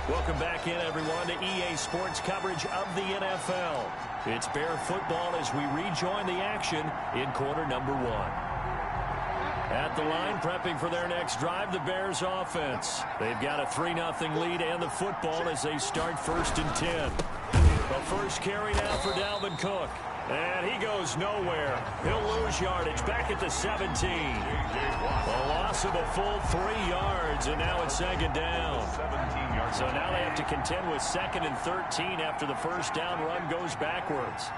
Welcome back in, everyone, to EA Sports coverage of the NFL. It's Bear football as we rejoin the action in quarter number 1. At the line, prepping for their next drive, the Bears offense. They've got a 3-0 lead and the football as they start 1st and 10. The first carry now for Dalvin Cook. And he goes nowhere. He'll lose yardage back at the 17. A loss of a full 3 yards, and now it's 2nd down. So now they have to contend with 2nd and 13 after the first down run goes backwards.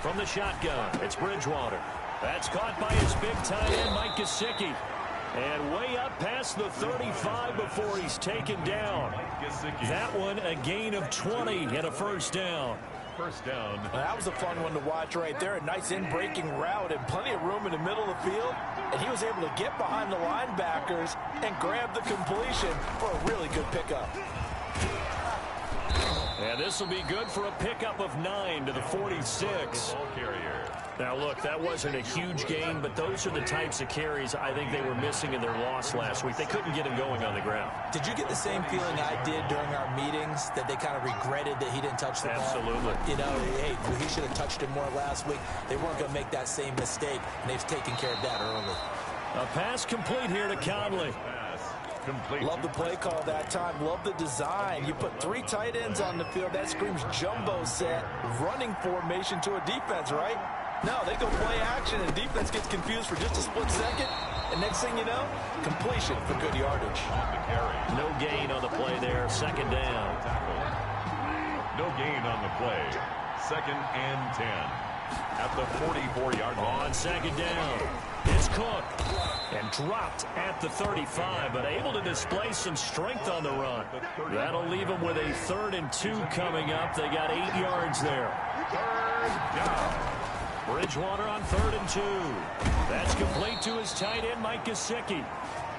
From the shotgun, it's Bridgewater. That's caught by his big tight end, Mike Gesicki. And way up past the 35 before he's taken down. That one a gain of 20 and a first down. First down. That was a fun one to watch right there. A nice in-breaking route and plenty of room in the middle of the field. And he was able to get behind the linebackers and grab the completion for a really good pickup. And this will be good for a pickup of 9 to the 46. Now, look, that wasn't a huge gain, but those are the types of carries I think they were missing in their loss last week. They couldn't get him going on the ground. Did you get the same feeling I did during our meetings, that they kind of regretted that he didn't touch the ball? Absolutely. You know, hey, he should have touched it more last week. They weren't going to make that same mistake, and they've taken care of that early. A pass complete here to Conley. Complete. Love the play call that time. Love the design. You put 3 tight ends on the field. That screams jumbo set, running formation to a defense, right? No, they go play action, and defense gets confused for just a split second. And next thing you know, completion for good yardage. No gain on the play there. 2nd down. No gain on the play. 2nd and 10. At the 44-yard line. On 2nd down, it's Cook. And dropped at the 35, but able to display some strength on the run. That'll leave them with a 3rd and 2 coming up. They got 8 yards there. 3rd down. Bridgewater on 3rd and 2. That's complete to his tight end, Mike Gesicki.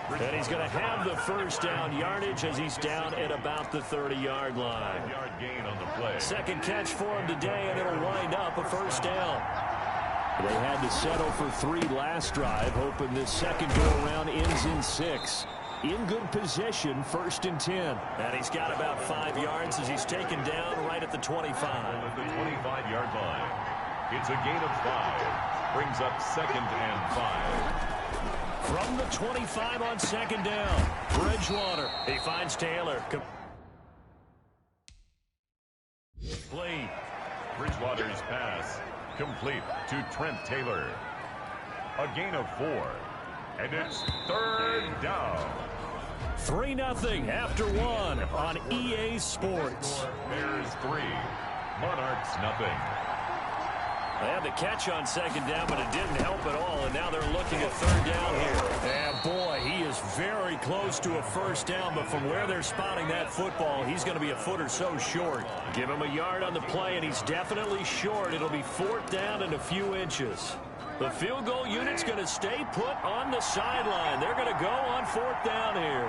And he's going to have the first down yardage as he's down at about the 30-yard line. Yard gain on the play. 2nd catch for him today, and it'll wind up a first down. They had to settle for 3 last drive, hoping this second go-around ends in 6. In good position, 1st and 10. And he's got about 5 yards as he's taken down right at the 25. At the 25-yard line. It's a gain of 5. Brings up 2nd and 5. From the 25 on 2nd down, Bridgewater. He finds Taylor. Complete. Bridgewater's pass complete to Trent Taylor. A gain of 4. And it's 3rd down. 3-0 after 1 on EA Sports. Bears 3. Monarchs nothing. They had the catch on 2nd down, but it didn't help at all, and now they're looking at 3rd down here. And boy, he is very close to a first down, but from where they're spotting that football, he's going to be a foot or so short. Give him a yard on the play, and he's definitely short. It'll be 4th down and a few inches. The field goal unit's going to stay put on the sideline. They're going to go on 4th down here.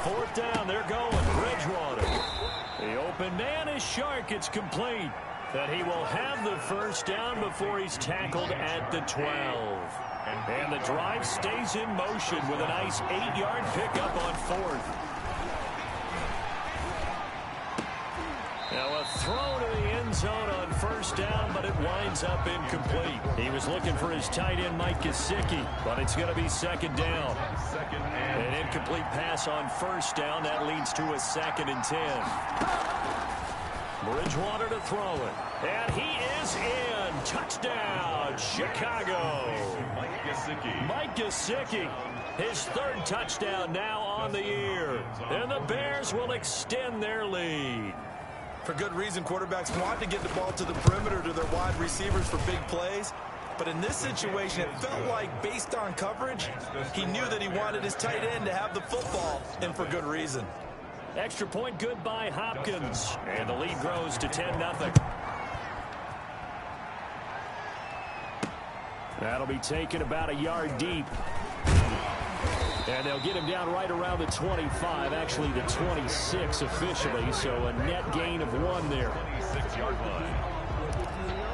4th down, they're going. Bridgewater. The open man is Shark. It's complete. That he will have the first down before he's tackled at the 12. And the drive stays in motion with a nice 8-yard pickup on 4th. Now a throw to the end zone on first down, but it winds up incomplete. He was looking for his tight end, Mike Gesicki, but it's going to be 2nd down. An incomplete pass on first down. That leads to a 2nd and 10. Bridgewater to throw it. And he is in. Touchdown, Chicago. Mike Gesicki. His 3rd touchdown now on the year. And the Bears will extend their lead. For good reason, quarterbacks want to get the ball to the perimeter to their wide receivers for big plays. But in this situation, it felt like, based on coverage, he knew that he wanted his tight end to have the football, and for good reason. Extra point good by Hopkins. And the lead grows to 10-0. That'll be taken about a yard deep. And they'll get him down right around the 25, actually the 26 officially, so a net gain of 1 there. 26-yard line.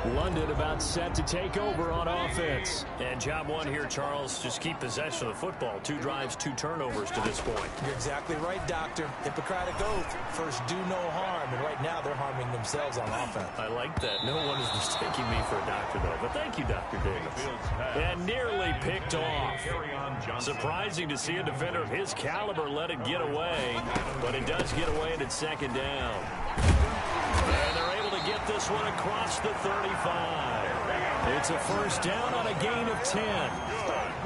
London about set to take over on offense. And job one here, Charles, just keep possession of the football. 2 drives, 2 turnovers to this point. You're exactly right, Doctor. Hippocratic oath. First, do no harm. And right now, they're harming themselves on offense. I like that. No one is mistaking me for a doctor, though. But thank you, Dr. Davis. And nearly picked off. Surprising to see a defender of his caliber let it get away. But it does get away, and it's second down. And they're able to get this one across the 35. It's a first down on a gain of 10.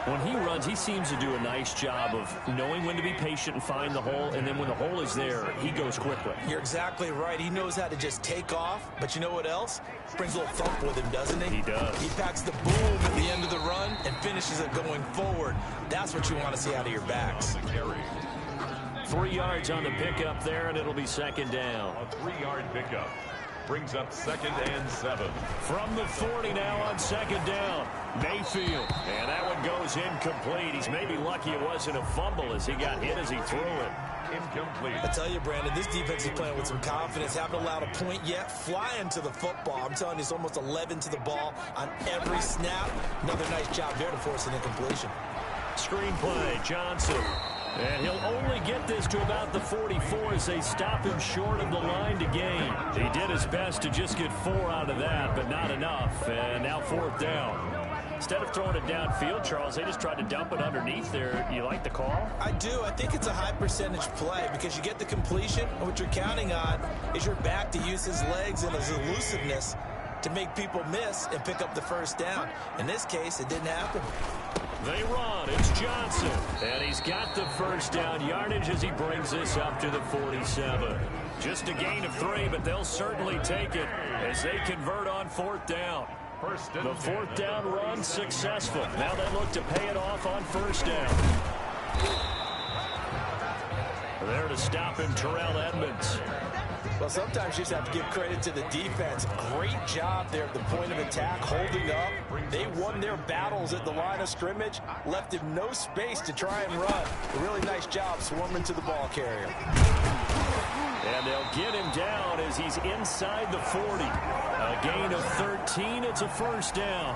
When he runs, he seems to do a nice job of knowing when to be patient and find the hole, and then when the hole is there, he goes quickly. You're exactly right. He knows how to just take off, but you know what else? Brings a little thump with him, doesn't he? He does. He packs the boom at the end of the run and finishes it going forward. That's what you want to see out of your backs. 3 yards on the pickup there, and it'll be second down. A 3-yard pickup brings up 2nd and 7. From the 40 now on second down, Mayfield. And that one goes incomplete. He's maybe lucky it wasn't a fumble as he got hit as he threw it. Incomplete. I tell you, Brandon, this defense is playing with some confidence. Haven't allowed a point yet. Flying to the football. I'm telling you, it's almost 11 to the ball on every snap. Another nice job there to force an incompletion. Screenplay, Johnson. And he'll only get this to about the 44 as they stop him short of the line to gain. He did his best to just get 4 out of that, but not enough. And now 4th down. Instead of throwing it downfield, Charles, they just tried to dump it underneath there. You like the call? I do. I think it's a high percentage play because you get the completion, and what you're counting on is your back to use his legs and his elusiveness to make people miss and pick up the first down. In this case, it didn't happen. They run. It's Johnson. And he's got the first down yardage as he brings this up to the 47. Just a gain of 3, but they'll certainly take it as they convert on 4th down. The 4th down run successful. Now they look to pay it off on 1st down. There to stop him, Terrell Edmonds. Well, sometimes you just have to give credit to the defense. Great job there at the point of attack, holding up. They won their battles at the line of scrimmage, left him no space to try and run. A really nice job swarming to the ball carrier. And they'll get him down as he's inside the 40. A gain of 13. It's a first down.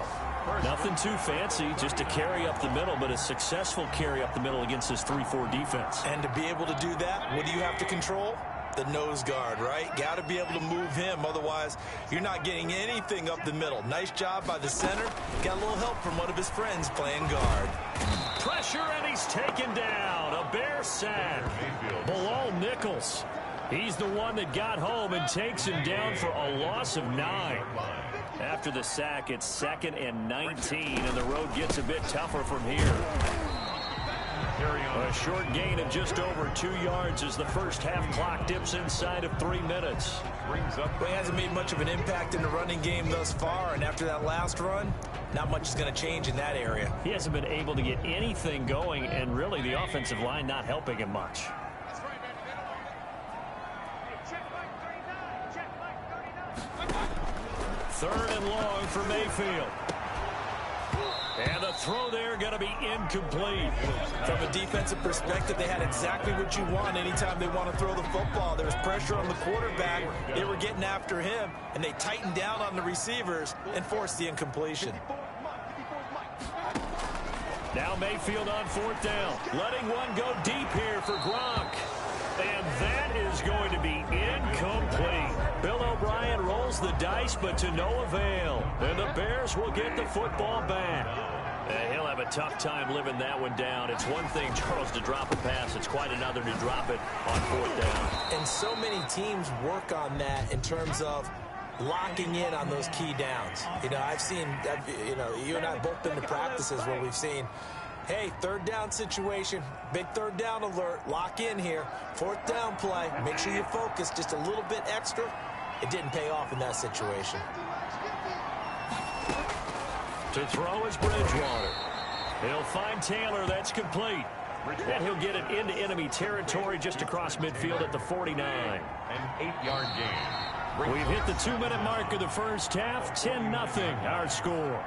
Nothing too fancy, just a carry up the middle, but a successful carry up the middle against this 3-4 defense. And to be able to do that, what do you have to control? The nose guard, right? Got to be able to move him. Otherwise, you're not getting anything up the middle. Nice job by the center. Got a little help from one of his friends playing guard. Pressure, and he's taken down. A Bear sack. Bilal Nichols. He's the one that got home and takes him down for a loss of 9. After the sack, it's 2nd and 19, and the road gets a bit tougher from here. A short gain of just over 2 yards as the first half clock dips inside of 3 minutes. Well, he hasn't made much of an impact in the running game thus far, and after that last run, not much is going to change in that area. He hasn't been able to get anything going, and really the offensive line not helping him much. Third and long for Mayfield. And the throw there going to be incomplete. From a defensive perspective, they had exactly what you want anytime they want to throw the football. There was pressure on the quarterback. They were getting after him, and they tightened down on the receivers and forced the incompletion. Now Mayfield on 4th down. Letting one go deep here for Gronk. And that is going to be incomplete. Bill O'Brien rolls the dice, but to no avail. And the Bears will get the football back. And he'll have a tough time living that one down. It's one thing, Charles, to drop a pass. It's quite another to drop it on 4th down. And so many teams work on that in terms of locking in on those key downs. You know, you and I have both been to practices where we've seen, hey, 3rd down situation, big 3rd down alert, lock in here, 4th down play, make sure you focus just a little bit extra. It didn't pay off in that situation. To throw is Bridgewater. He'll find Taylor, that's complete. And he'll get it into enemy territory just across midfield at the 49. An 8-yard gain. We've hit the 2-minute mark of the first half, 10-0 our score.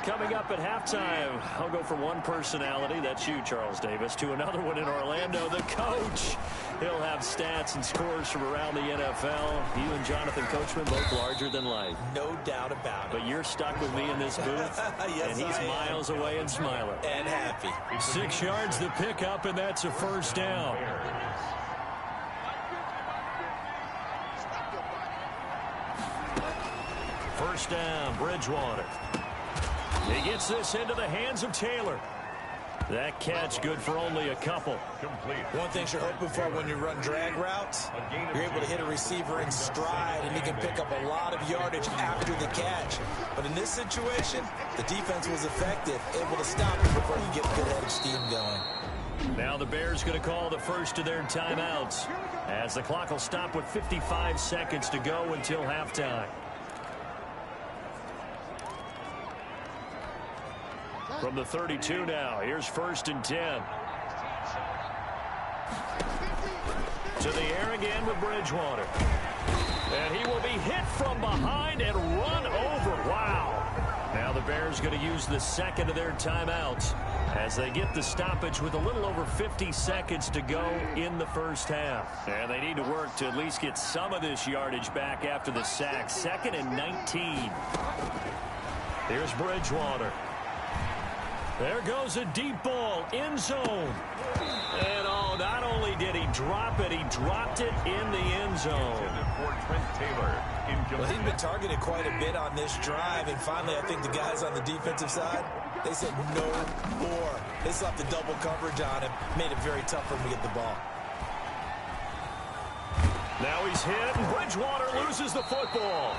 Coming up at halftime, I'll go from one personality, that's you, Charles Davis, to another one in Orlando, the coach. He'll have stats and scores from around the NFL. You and Jonathan Coachman both larger than life. No doubt about it. But you're stuck with me in this booth, yes, and he's miles away and smiling. And happy. 6 yards the pickup, and that's a first down. First down, Bridgewater. He gets this into the hands of Taylor. That catch good for only a couple. Complete. One thing you're hoping for when you run drag routes, you're able to hit a receiver in stride, and he can pick up a lot of yardage after the catch. But in this situation, the defense was effective, able to stop him before he get a good head of steam going. Now the Bears going to call the first of their timeouts, as the clock will stop with 55 seconds to go until halftime. From the 32 now, here's 1st and 10. To the air again with Bridgewater. And he will be hit from behind and run over. Wow. Now the Bears going to use the second of their timeouts as they get the stoppage with a little over 50 seconds to go in the first half. And they need to work to at least get some of this yardage back after the sack. 2nd and 19. Here's Bridgewater. There goes a deep ball, end zone. And oh, not only did he drop it, he dropped it in the end zone. For Trent Taylor. Well, he's been targeted quite a bit on this drive, and finally I think the guys on the defensive side, they said no more. They slapped the double coverage on him, made it very tough for him to get the ball. Now he's hit, and Bridgewater loses the football.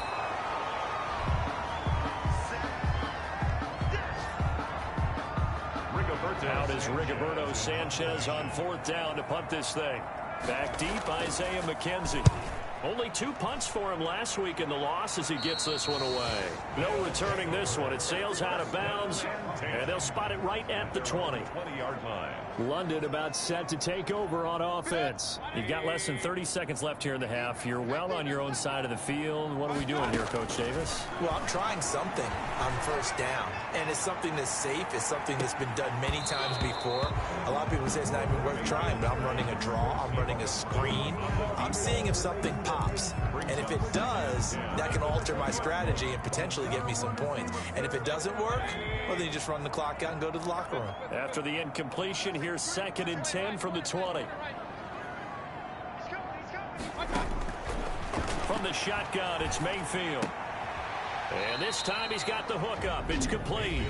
Out is Rigoberto Sanchez on 4th down to punt this thing. Back deep, Isaiah McKenzie. Only 2 punts for him last week in the loss as he gets this one away. No returning this one. It sails out of bounds, and they'll spot it right at the 20. 20-yard line. London about set to take over on offense. You've got less than 30 seconds left here in the half. You're well on your own side of the field. What are we doing here, Coach Davis? Well, I'm trying something on 1st down, and it's something that's safe. It's something that's been done many times before. A lot of people say it's not even worth trying, but I'm running a draw. I'm running a screen. I'm seeing if something pops, and if it does, that can alter my strategy and potentially get me some points. And if it doesn't work, well, then you just run the clock out and go to the locker room. After the incompletion, here's 2nd and 10 from the 20. From the shotgun, it's Mayfield. And this time he's got the hook up. It's complete.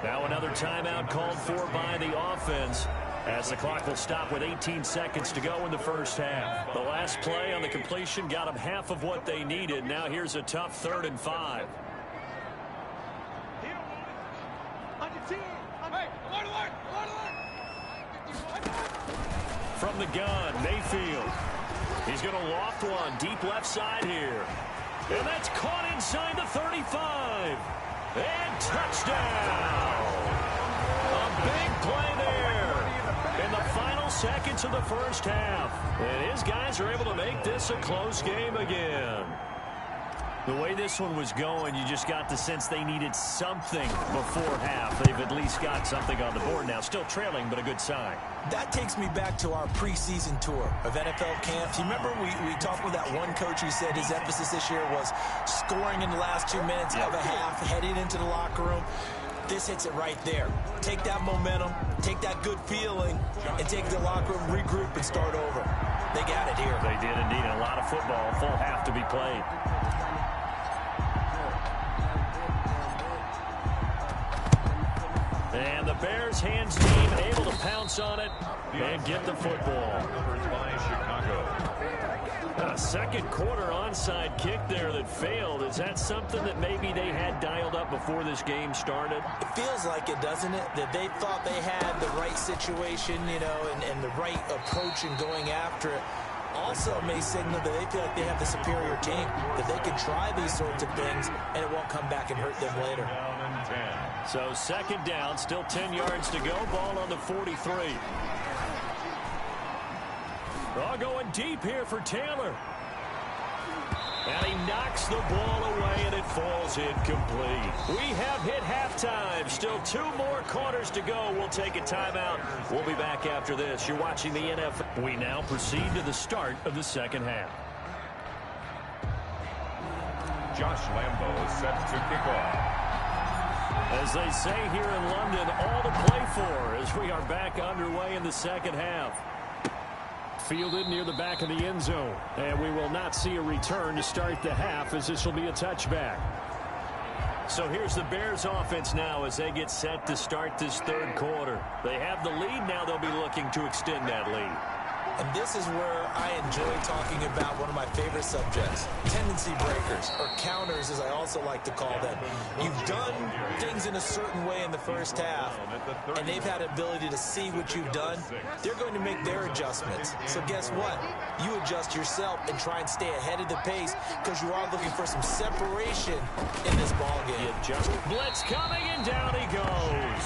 Now another timeout called for by the offense, as the clock will stop with 18 seconds to go in the first half. The last play on the completion got them half of what they needed. Now here's a tough 3rd and 5. From the gun, Mayfield. He's going to loft one deep left side here. And that's caught inside the 35. And touchdown. A big play there in the final seconds of the first half. And his guys are able to make this a close game again. The way this one was going, you just got the sense they needed something before half. They've at least got something on the board now. Still trailing, but a good sign. That takes me back to our preseason tour of NFL camps. You remember we talked with that one coach who said his emphasis this year was scoring in the last 2 minutes of a half, heading into the locker room. This hits it right there. Take that momentum, take that good feeling, and take the locker room, regroup, and start over. They got it here. They did indeed. A lot of football, full half to be played. And the Bears hands team able to pounce on it and get the football. A second quarter onside kick there that failed. Is that something that maybe they had dialed up before this game started? It feels like it, doesn't it? That they thought they had the right situation, you know, and the right approach in going after it. Also may signal that they feel like they have the superior team, that they can try these sorts of things and it won't come back and hurt them later. So 2nd down, still 10 yards to go. Ball on the 43. All going deep here for Taylor. And he knocks the ball away, and it falls incomplete. We have hit halftime. Still 2 more quarters to go. We'll take a timeout. We'll be back after this. You're watching the NFL. We now proceed to the start of the second half. Josh Lambo is set to kick off. As they say here in London, all to play for as we are back underway in the second half. Fielded near the back of the end zone. And we will not see a return to start the half, as this will be a touchback. So here's the Bears offense now as they get set to start this third quarter. They have the lead. Now they'll be looking to extend that lead. And this is where I enjoy talking about one of my favorite subjects, tendency breakers, or counters as I also like to call them. You've done things in a certain way in the first half, and they've had ability to see what you've done. They're going to make their adjustments. So guess what? You adjust yourself and try and stay ahead of the pace because you are looking for some separation in this ballgame. Blitz coming, and down he goes.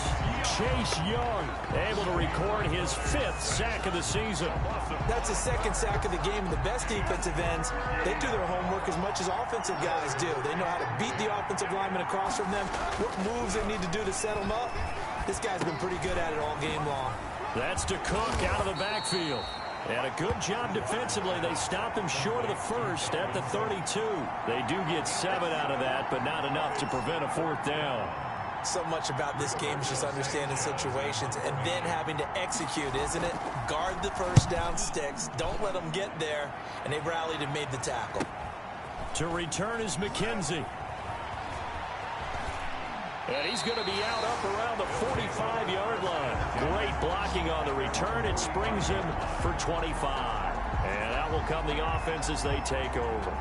Chase Young able to record his 5th sack of the season. That's the 2nd sack of the game. And the best defensive ends, they do their homework as much as offensive guys do. They know how to beat the offensive lineman across from them, what moves they need to do to set them up. This guy's been pretty good at it all game long. That's to Cook out of the backfield. And a good job defensively. They stopped him short of the first at the 32. They do get 7 out of that, but not enough to prevent a 4th down. So much about this game is just understanding situations and then having to execute, isn't it? Guard the first down sticks. Don't let them get there. And they rallied and made the tackle. To return is McKenzie. And he's going to be out up around the 45-yard line. Great blocking on the return. It springs him for 25. And out will come the offense as they take over.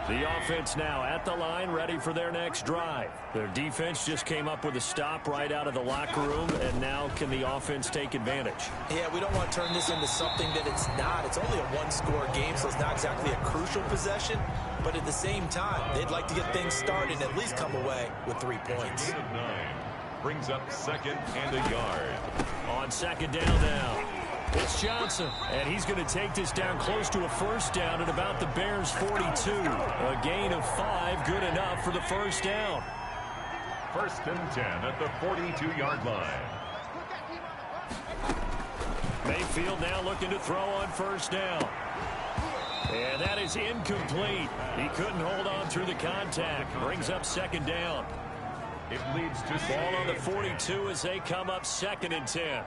The offense now at the line, ready for their next drive. Their defense just came up with a stop right out of the locker room, and now can the offense take advantage? Yeah, we don't want to turn this into something that it's not. It's only a 1-score game, so it's not exactly a crucial possession. But at the same time, they'd like to get things started and at least come away with 3 points. 8 of 9 brings up 2nd and a yard. On 2nd down now. It's Johnson, and he's going to take this down close to a 1st down at about the Bears' 42. A gain of 5, good enough for the 1st down. 1st and 10 at the 42-yard line. Mayfield now looking to throw on 1st down. And that is incomplete. He couldn't hold on through the contact. Brings up 2nd down. It leads to ball on the 42 as they come up 2nd and 10.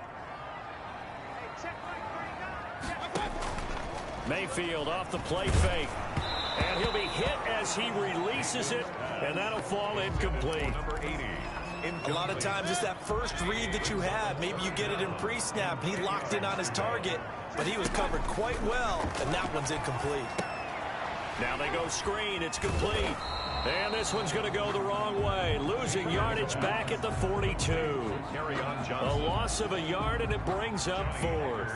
Mayfield off the play fake. And he'll be hit as he releases it, and that'll fall incomplete. Number 80. A lot of times it's that first read that you have. Maybe you get it in pre-snap, and he locked in on his target, but he was covered quite well, and that one's incomplete. Now they go screen. It's complete. And this one's going to go the wrong way. Losing yardage back at the 42. A loss of a yard, and it brings up 4th.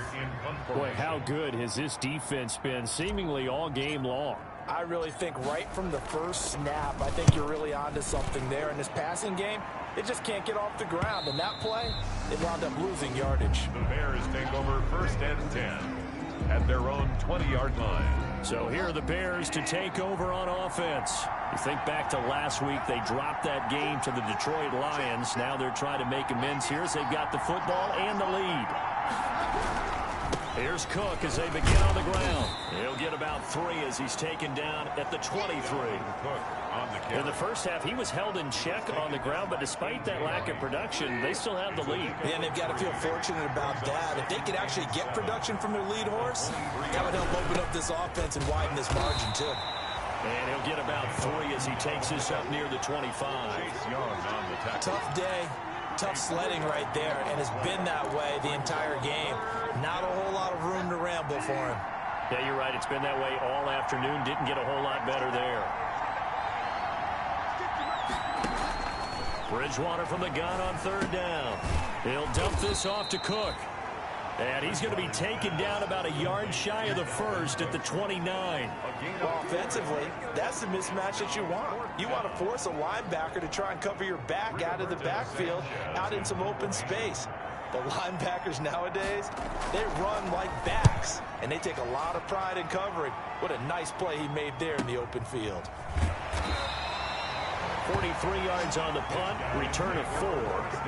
Boy, how good has this defense been seemingly all game long? I really think right from the first snap, I think you're really onto something there. In this passing game, they just can't get off the ground. And that play, they wound up losing yardage. The Bears take over 1st and 10 at their own 20-yard line. So here are the Bears to take over on offense. You think back to last week, they dropped that game to the Detroit Lions. Now they're trying to make amends here as they've got the football and the lead. Here's Cook as they begin on the ground. He'll get about 3 as he's taken down at the 23. In the first half, he was held in check on the ground, but despite that lack of production, they still have the lead. And they've got to feel fortunate about that. If they could actually get production from their lead horse, that would help open up this offense and widen this margin, too. And he'll get about 3 as he takes this up near the 25. Tough day, tough sledding right there, and it's been that way the entire game. Not a whole lot of room to ramble for him. Yeah, you're right. It's been that way all afternoon. Didn't get a whole lot better there. Bridgewater from the gun on 3rd down. He'll dump this off to Cook. And he's going to be taken down about a yard shy of the 1st at the 29. Well, offensively, that's the mismatch that you want. You want to force a linebacker to try and cover your back out of the backfield, out in some open space. But linebackers nowadays, they run like backs, and they take a lot of pride in covering. What a nice play he made there in the open field. 43 yards on the punt, return of 4,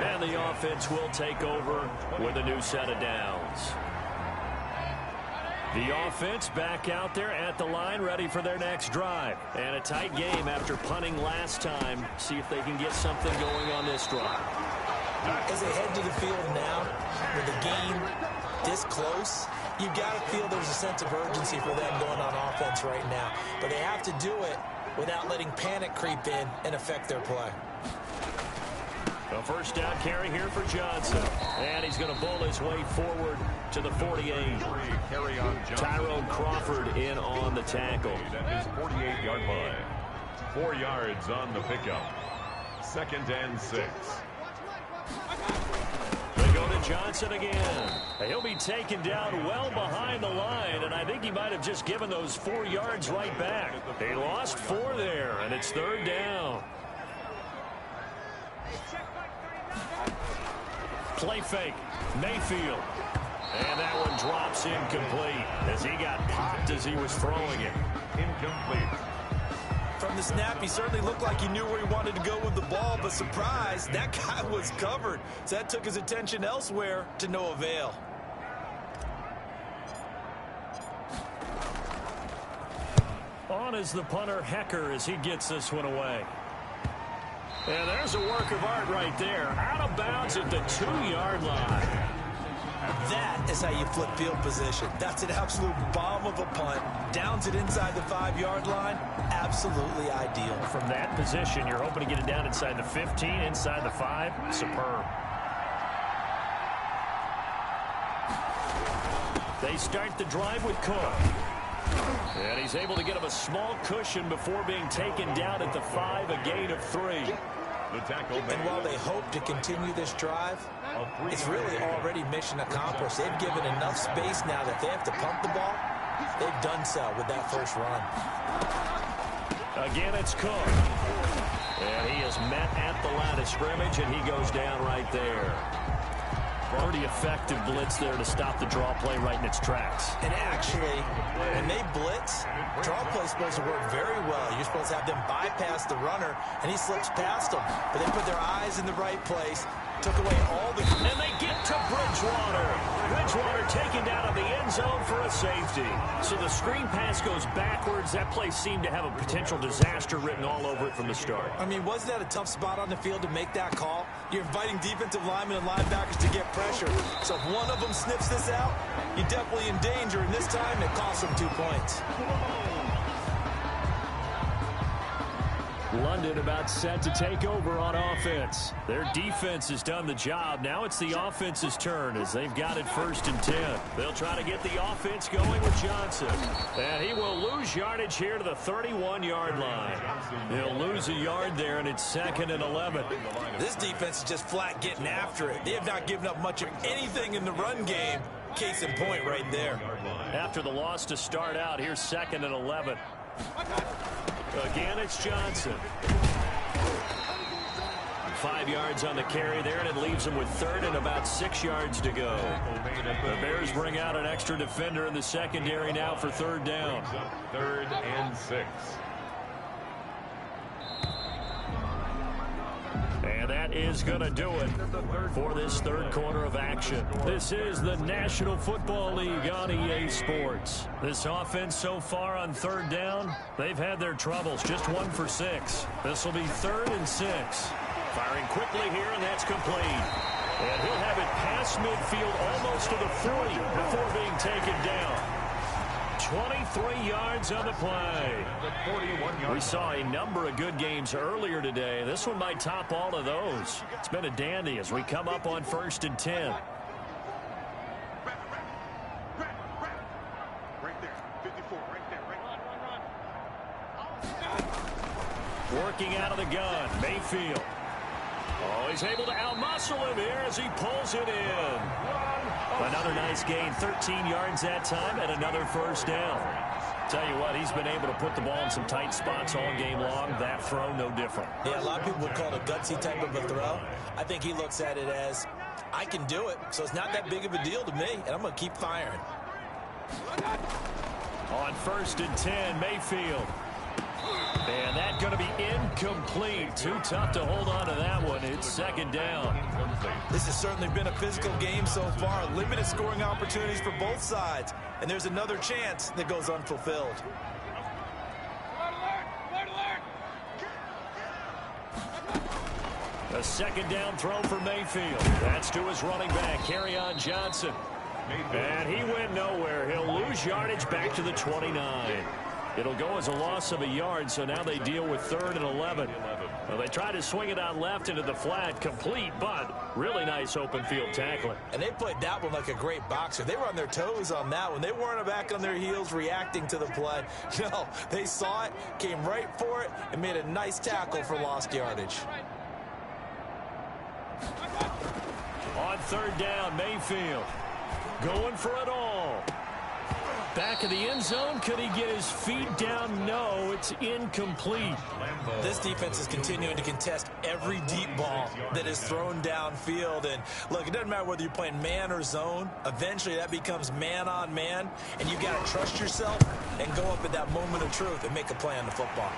and the offense will take over with a new set of downs. The offense back out there at the line, ready for their next drive. And a tight game after punting last time. See if they can get something going on this drive. As they head to the field now, with the game this close, you've got to feel there's a sense of urgency for them going on offense right now. But they have to do it without letting panic creep in and affect their play. A first down carry here for Johnson. And he's going to bowl his way forward to the 48. Tyrone Crawford in on the tackle. At his 48-yard line. 4 yards on the pickup. 2nd and 6. They go to Johnson again. He'll be taken down well behind the line, and I think he might have just given those 4 yards right back. They lost 4 there, and it's 3rd down. Play fake. Mayfield. And that one drops incomplete as he got popped as he was throwing it. Incomplete. From the snap, he certainly looked like he knew where he wanted to go with the ball, but surprise, that guy was covered. So that took his attention elsewhere to no avail. On is the punter, Hecker, as he gets this one away. And there's a work of art right there. Out of bounds at the 2-yard line. That is how you flip field position. That's an absolute bomb of a punt. Downs it inside the 5-yard line. Absolutely ideal. From that position, you're hoping to get it down inside the 15, inside the 5. Superb. They start the drive with Cook. And he's able to get him a small cushion before being taken down at the 5, a gain of 3. The tackle made. And while they hope to continue this drive, it's really already mission accomplished. They've given enough space now that they have to pump the ball. They've done so with that first run. Again, it's Cook. And he is met at the line of scrimmage, and he goes down right there. Pretty effective blitz there to stop the draw play right in its tracks. And actually, when they blitz, draw play is supposed to work very well. You're supposed to have them bypass the runner, and he slips past them. But they put their eyes in the right place, took away all the... And they get to Bridgewater. Bridgewater taken down in the end zone for a safety. So the screen pass goes backwards. That play seemed to have a potential disaster written all over it from the start. I mean, wasn't that a tough spot on the field to make that call? You're inviting defensive linemen and linebackers to get pressure. So if one of them sniffs this out, you're definitely in danger. And this time, it costs them 2 points. London about set to take over on offense. Their defense has done the job. Now it's the offense's turn as they've got it 1st and 10. They'll try to get the offense going with Johnson. And he will lose yardage here to the 31-yard line. He'll lose a yard there, and it's 2nd and 11. This defense is just flat getting after it. They have not given up much of anything in the run game. Case in point right there. After the loss to start out, here's 2nd and 11. Again, it's Johnson. 5 yards on the carry there, and it leaves them with 3rd and about 6 yards to go. The Bears bring out an extra defender in the secondary now for 3rd down. 3rd and 6. And that is going to do it for this 3rd quarter of action. This is the National Football League on EA Sports. This offense so far on 3rd down, they've had their troubles. Just 1 for 6. This will be 3rd and 6. Firing quickly here, and that's complete. And he'll have it past midfield almost to the 40 before being taken down. 23 yards on the play. We saw a number of good games earlier today. This one might top all of those. It's been a dandy as we come up on 1st and 10. Right there, 54, right there, right. Working out of the gun, Mayfield. Oh, he's able to outmuscle him here as he pulls it in. Another nice gain, 13 yards that time, and another 1st down. Tell you what, he's been able to put the ball in some tight spots all game long. That throw, no different. Yeah, a lot of people would call it a gutsy type of a throw. I think he looks at it as I can do it, so it's not that big of a deal to me, and I'm going to keep firing. On 1st and 10, Mayfield. And that's going to be incomplete. Too tough to hold on to that one. It's 2nd down. This has certainly been a physical game so far. Limited scoring opportunities for both sides. And there's another chance that goes unfulfilled. A 2nd down throw for Mayfield. That's to his running back, Kerryon Johnson. And he went nowhere. He'll lose yardage back to the 29. It'll go as a loss of a yard, so now they deal with 3rd and 11. Well, they try to swing it out left into the flat, complete, but really nice open field tackling. And they played that one like a great boxer. They were on their toes on that one. They weren't back on their heels reacting to the play. No, they saw it, came right for it, and made a nice tackle for lost yardage. On 3rd down, Mayfield going for it all. Back of the end zone. Could he get his feet down? No, it's incomplete. This defense is continuing to contest every deep ball that is thrown downfield. And look, it doesn't matter whether you're playing man or zone. Eventually that becomes man on man, and you've got to trust yourself and go up at that moment of truth and make a play on the football.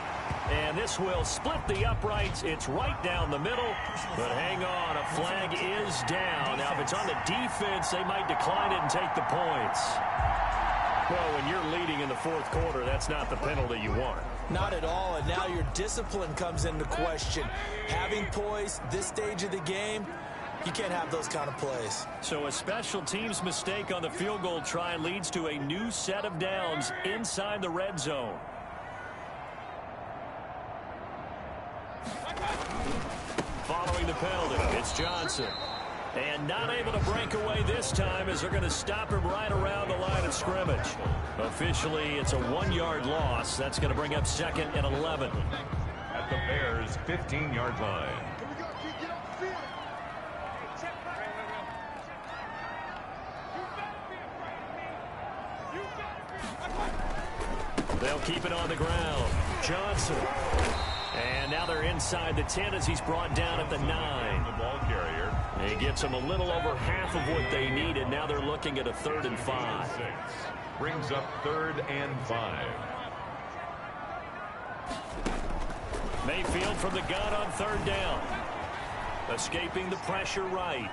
And this will split the uprights. It's right down the middle. But hang on, a flag is down. Now, if it's on the defense, they might decline it and take the points. Well, when you're leading in the 4th quarter, that's not the penalty you want. Not at all, and now your discipline comes into question. Having poise this stage of the game, you can't have those kind of plays. So a special teams mistake on the field goal try leads to a new set of downs inside the red zone. Following the penalty, it's Johnson. And not able to break away this time as they're going to stop him right around the line of scrimmage. Officially, it's a 1-yard loss. That's going to bring up 2nd and 11. At the Bears' 15-yard line. They'll keep it on the ground. Johnson. And now they're inside the 10 as he's brought down at the 9. The ball carrier. He gives them a little over half of what they needed. Now they're looking at a 3rd and 5. Brings up 3rd and 5. Mayfield from the gun on 3rd down. Escaping the pressure right.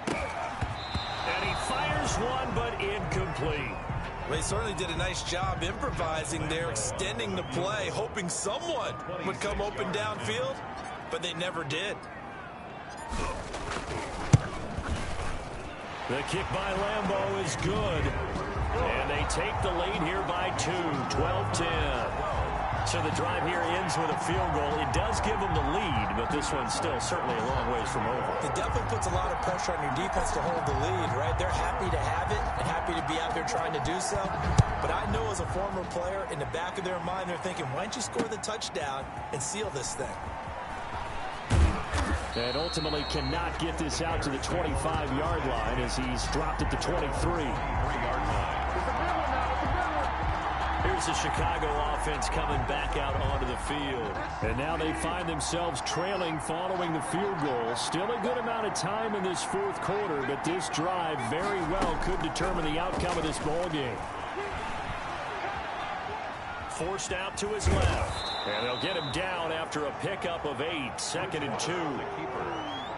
And he fires one, but incomplete. They certainly did a nice job improvising there, extending the play, hoping someone would come open downfield, but they never did. The kick by Lambeau is good. And they take the lead here by 2, 12-10. So the drive here ends with a field goal. It does give them the lead, but this one's still certainly a long ways from over. It definitely puts a lot of pressure on your defense to hold the lead, right? They're happy to have it and happy to be out there trying to do so. But I know as a former player, in the back of their mind, they're thinking, why don't you score the touchdown and seal this thing? And ultimately cannot get this out to the 25-yard line as he's dropped at the 23-yard line. Here's the Chicago offense coming back out onto the field. And now they find themselves trailing following the field goal. Still a good amount of time in this 4th quarter, but this drive very well could determine the outcome of this ball game. Forced out to his left. And they'll get him down after a pickup of 8, 2nd and 2.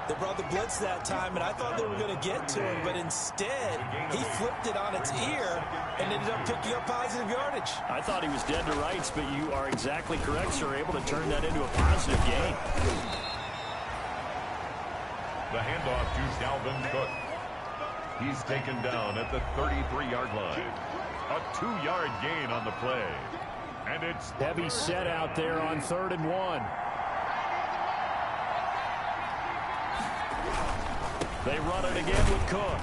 They brought the blitz that time, and I thought they were going to get to him, but instead, he flipped it on its ear and ended up picking up positive yardage. I thought he was dead to rights, but you are exactly correct, sir. Able to turn that into a positive gain. The handoff to Dalvin Cook. He's taken down at the 33-yard line. A 2-yard gain on the play. And it's heavy set out there on 3rd and 1. They run it again with Cook.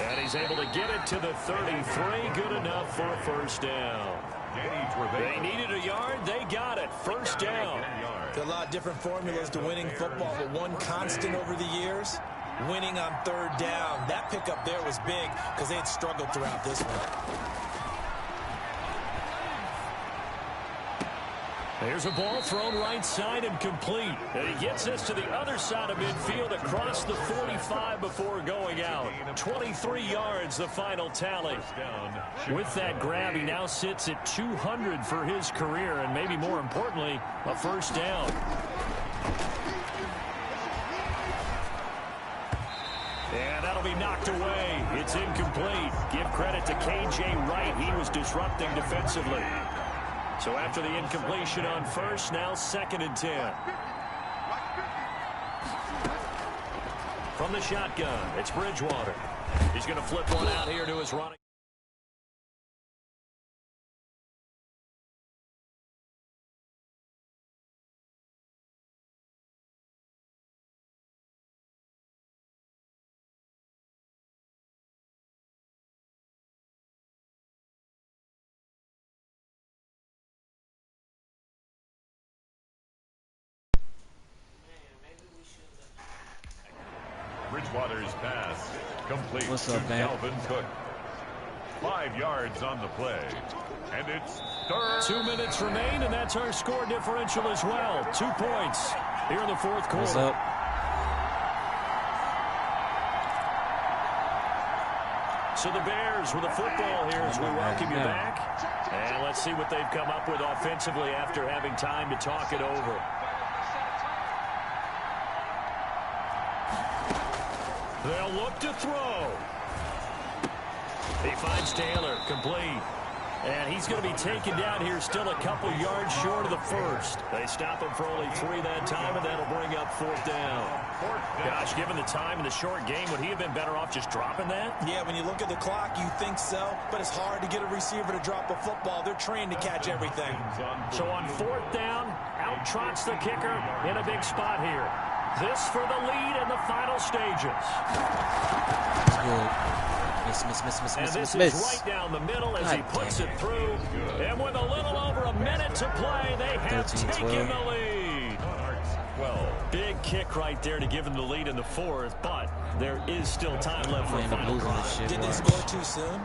And he's able to get it to the 33. Good enough for a 1st down. They needed a yard. They got it. 1st down. There are a lot of different formulas to winning football, but one constant over the years, winning on 3rd down. That pickup there was big because they had struggled throughout this one. There's a ball thrown right side and complete. And he gets this to the other side of midfield across the 45 before going out. 23 yards, the final tally. With that grab, he now sits at 200 for his career, and maybe more importantly, a first down. And that'll be knocked away. It's incomplete. Give credit to K.J. Wright. He was disrupting defensively. So after the incompletion on first, now 2nd and 10. From the shotgun, it's Bridgewater. He's going to flip one out here to his running. Bridgewater's pass complete What's to up, man? Dalvin Cook. 5 yards on the play. And it's third. 2 minutes remain, and that's our score differential as well. 2 points here in the fourth quarter. What's up? So the Bears with a football here as we welcome you back. And let's see what they've come up with offensively after having time to talk it over. They'll look to throw. He finds Taylor, complete. And he's going to be taken down here still a couple yards short of the first. They stop him for only 3 that time, and that'll bring up 4th down. Gosh, given the time in the short game, would he have been better off just dropping that? Yeah, when you look at the clock, you think so, but it's hard to get a receiver to drop a football. They're trained to catch everything. So on 4th down, out trots the kicker in a big spot here. This for the lead in the final stages. That's good. And this is right down the middle as he puts it through. And with a little over a minute to play, they have taken the lead. Well, big kick right there to give them the lead in the 4th, but there is still time left for a final drive. Did they score too soon?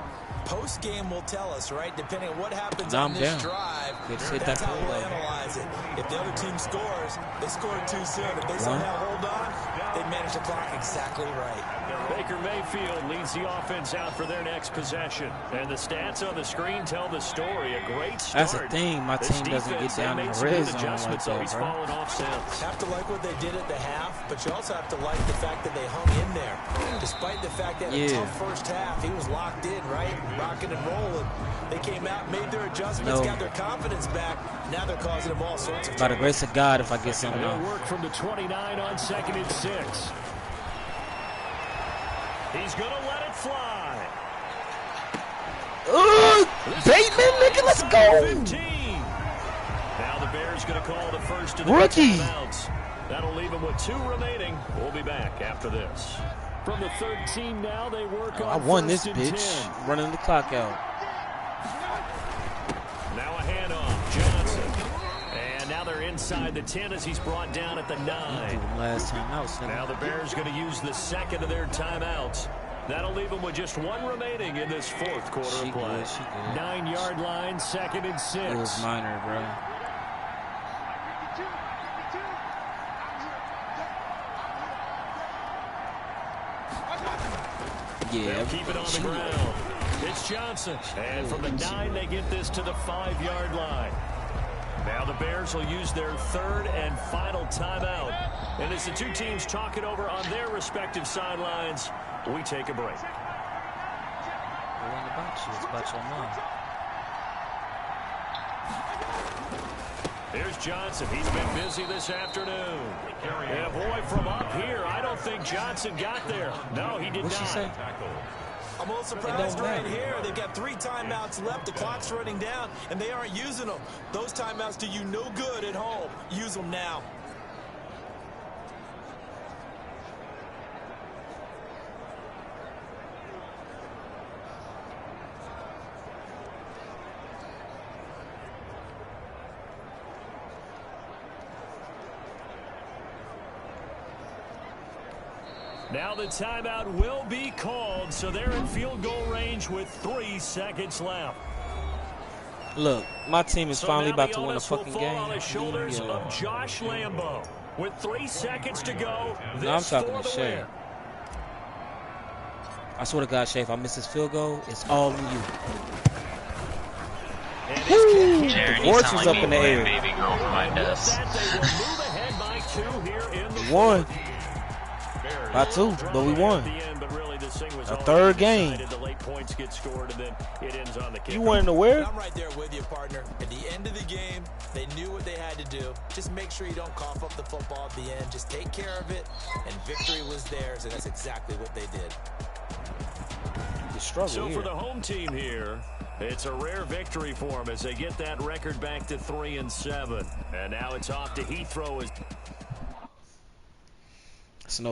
Post-game will tell us, right? Depending on what happens on this drive, that's how we'll analyze it. If the other team scores, they scored too soon. If they somehow hold on, they manage the clock exactly right. Baker Mayfield leads the offense out for their next possession. And the stats on the screen tell the story. A great start. That's the thing. My team doesn't get down in the red zone like that, he's fallen off since. Have to like what they did at the half, but you also have to like the fact that they hung in there. Despite the fact that a tough first half, he was locked in, right? Rocking and rolling. They came out, made their adjustments, got their confidence back. Now they're causing them all sorts of trouble. By the grace of God, if I get something They'll on. work from the 29 on 2nd and 6. He's going to let it fly. Bateman, nigga, let's go. 15. Now the Bears going to call the first of the Rookie. timeouts. That'll leave them with 2 remaining. We'll be back after this. From the 13 now, they work on I won this 1st and bitch. 10. Running the clock out. Now a handoff, Johnson. And now they're inside the 10 as he's brought down at the 9. Last time I was Now the Bears going to use the 2nd of their timeouts. That'll leave them with just 1 remaining in this 4th quarter of play. 9-yard line, 2nd and 6. It was minor, bro. Yeah, they'll keep it on the ground. It's Johnson. And from the 9, they get this to the 5-yard line. Now the Bears will use their 3rd and final timeout. And as the 2 teams talk it over on their respective sidelines, we take a break. It wasn't about you. It's about your mom. Here's Johnson. He's been busy this afternoon. And boy, from up here, I don't think Johnson got there. No, he did not. What'd she say? I'm a little surprised right here. They've got 3 timeouts left. The clock's running down, and they aren't using them. Those timeouts do you no good at home. Use them now. Now the timeout will be called, so they're in field goal range with 3 seconds left. Look, my team is So finally now about the to win a onus will fucking fall game. on the shoulders Leave me alone. of Josh Lambo. With 3 seconds to go, No, I'm this talking for to the Shay. win. I swear to God, Shay, if I miss this field goal, it's all on you. And his kick here The Jared, voice you sound was like up me in the playing air. baby girl for my And with desk. that, they will move ahead by 2 here in the We won. fourth. By 2, but we won. At the end, but really this thing was A already third game. decided. The late points get scored, and then it ends on the kick. You weren't aware? I'm right there with you, partner. At the end of the game, they knew what they had to do. Just make sure you don't cough up the football at the end. Just take care of it, and victory was theirs, and that's exactly what they did. You struggle So here. for the home team here, it's a rare victory for them as they get that record back to 3-7. And now it's off to Heathrow as It's no